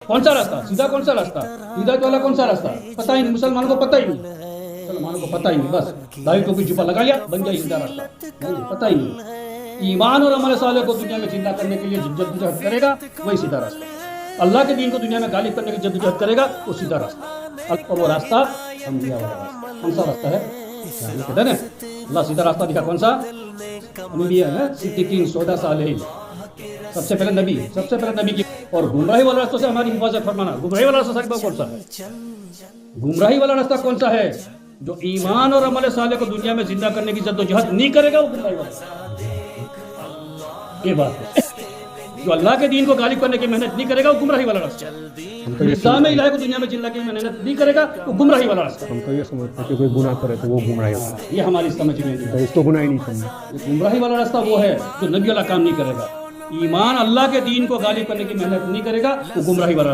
کون سا راستہ سیدھا، کون سا راستہ ہدایت والا، کون سا راستہ پتہ ہی نہیں، مسلمانوں کو پتہ ہی نہیں، مسلمانوں کو پتہ ہی نہیں، بس داڑھی ٹوپی جوبہ لگا لیا بن گیا سیدھا راستہ، نہیں پتہ ہی نہیں۔ ایمان اور عمل صالح کو دنیا میں زندہ کرنے کے لیے جدوجہد کرے گا وہی سیدھا راستہ، اللہ کے دین کو دنیا میں غالب کرنے کی جدوجہد کرے گا وہ سیدھا راستہ، اور وہ راستہ انبیاء والا راستہ۔ کون سا راستہ ہے؟ کہتے ہیں نا اللہ سیدھا راستہ دکھا، کون سا؟ انبیاء ہے، صدیقین، شہداء، صالحین، سب سے پہلے نبی کی، اور گمراہی والا راستہ سے ہماری حفاظت فرمانا۔ گمراہی والا راستہ صاحب کون سا ہے؟ گمراہی والا راستہ کون سا ہے؟ جو ایمان اور عمل صالح کو دنیا میں زندہ کرنے کی جدوجہد نہیں کرے گا وہ گمراہی والا راستہ۔ یہ بات ہے، جو اللہ کے دین کو غالب کرنے کی محنت نہیں کرے گا وہ گمراہی والا راستہ، اسلام الہی کو دنیا میں زندہ کرنے کی محنت نہیں کرے گا وہ گمراہی والا راستہ۔ ہم تو یہ سمجھتے ہیں کہ کوئی گناہ کرے تو وہ گمراہی ہوتا ہے، یہ ہماری سمجھ میں نہیں ہے۔ اس کو گناہ ہی نہیں سمجھا۔ گمراہی والا راستہ وہ ہے جو نبی والا کام نہیں کرے گا، ایمان اللہ کے دین کو غالب کرنے کی محنت نہیں کرے گا وہ گمراہی والا